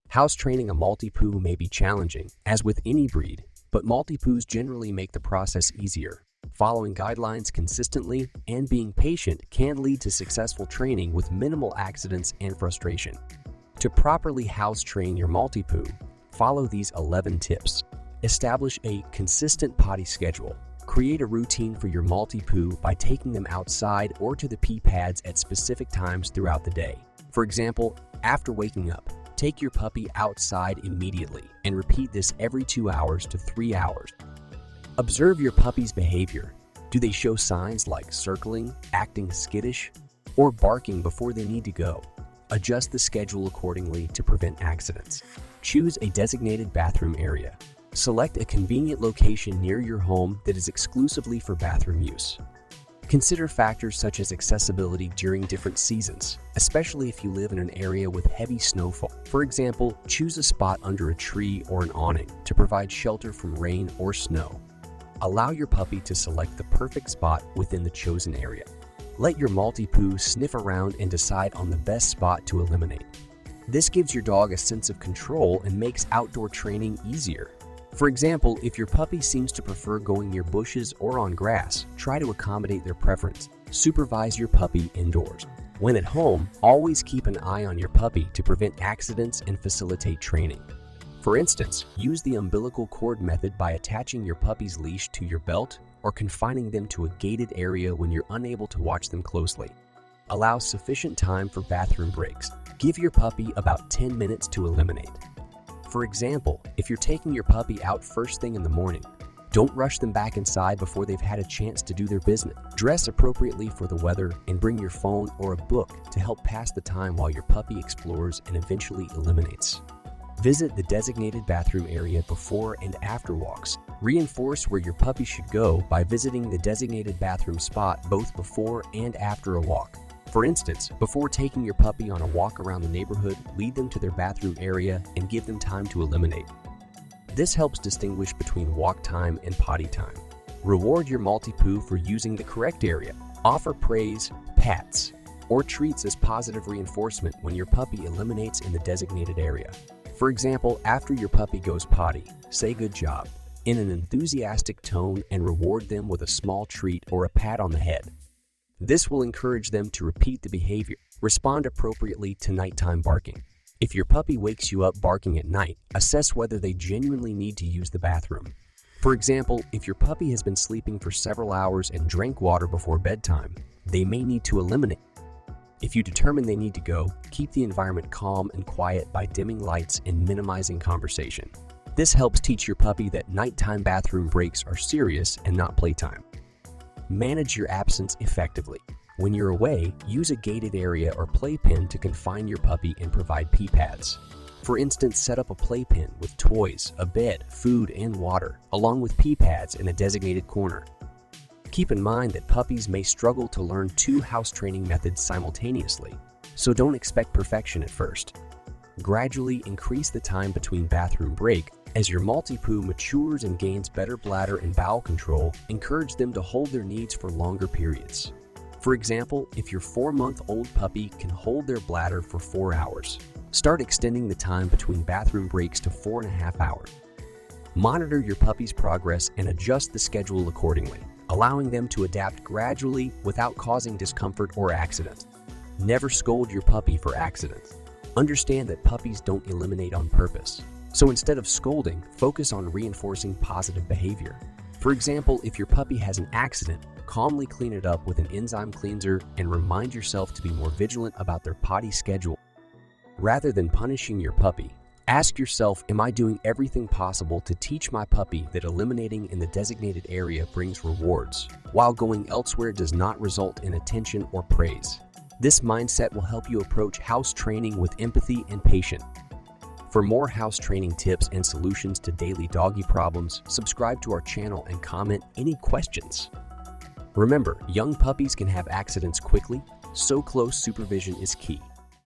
House training a Maltipoo may be challenging, as with any breed, but Maltipoos generally make the process easier. Following guidelines consistently and being patient can lead to successful training with minimal accidents and frustration. To properly house train your Maltipoo, follow these 11 tips. Establish a consistent potty schedule. Create a routine for your Maltipoo by taking them outside or to the pee pads at specific times throughout the day. For example, after waking up, take your puppy outside immediately and repeat this every 2 hours to 3 hours. Observe your puppy's behavior. Do they show signs like circling, acting skittish, or barking before they need to go? Adjust the schedule accordingly to prevent accidents. Choose a designated bathroom area. Select a convenient location near your home that is exclusively for bathroom use. Consider factors such as accessibility during different seasons, especially if you live in an area with heavy snowfall. For example, choose a spot under a tree or an awning to provide shelter from rain or snow. Allow your puppy to select the perfect spot within the chosen area. Let your Maltipoo sniff around and decide on the best spot to eliminate. This gives your dog a sense of control and makes outdoor training easier. For example, if your puppy seems to prefer going near bushes or on grass, try to accommodate their preference. Supervise your puppy indoors. When at home, always keep an eye on your puppy to prevent accidents and facilitate training. For instance, use the umbilical cord method by attaching your puppy's leash to your belt or confining them to a gated area when you're unable to watch them closely. Allow sufficient time for bathroom breaks. Give your puppy about 10 minutes to eliminate. For example, if you're taking your puppy out first thing in the morning, don't rush them back inside before they've had a chance to do their business. Dress appropriately for the weather and bring your phone or a book to help pass the time while your puppy explores and eventually eliminates. Visit the designated bathroom area before and after walks. Reinforce where your puppy should go by visiting the designated bathroom spot both before and after a walk. For instance, before taking your puppy on a walk around the neighborhood, lead them to their bathroom area and give them time to eliminate. This helps distinguish between walk time and potty time. Reward your Maltipoo for using the correct area. Offer praise, pats, or treats as positive reinforcement when your puppy eliminates in the designated area. For example, after your puppy goes potty, say "good job" in an enthusiastic tone and reward them with a small treat or a pat on the head. This will encourage them to repeat the behavior. Respond appropriately to nighttime barking. If your puppy wakes you up barking at night, assess whether they genuinely need to use the bathroom. For example, if your puppy has been sleeping for several hours and drank water before bedtime, they may need to eliminate. If you determine they need to go, keep the environment calm and quiet by dimming lights and minimizing conversation. This helps teach your puppy that nighttime bathroom breaks are serious and not playtime. Manage your absence effectively. When you're away, use a gated area or playpen to confine your puppy and provide pee pads. For instance, set up a playpen with toys, a bed, food, and water, along with pee pads in a designated corner. Keep in mind that puppies may struggle to learn 2 house training methods simultaneously, so don't expect perfection at first. Gradually increase the time between bathroom break. As your Maltipoo matures and gains better bladder and bowel control, encourage them to hold their needs for longer periods. For example, if your 4-month-old puppy can hold their bladder for 4 hours, start extending the time between bathroom breaks to 4.5 hours. Monitor your puppy's progress and adjust the schedule accordingly, allowing them to adapt gradually without causing discomfort or accidents. Never scold your puppy for accidents. Understand that puppies don't eliminate on purpose. So instead of scolding, focus on reinforcing positive behavior. For example, if your puppy has an accident, calmly clean it up with an enzyme cleanser and remind yourself to be more vigilant about their potty schedule. Rather than punishing your puppy, ask yourself, am I doing everything possible to teach my puppy that eliminating in the designated area brings rewards, while going elsewhere does not result in attention or praise? This mindset will help you approach house training with empathy and patience. For more house training tips and solutions to daily doggy problems, subscribe to our channel and comment any questions. Remember, young puppies can have accidents quickly, so close supervision is key.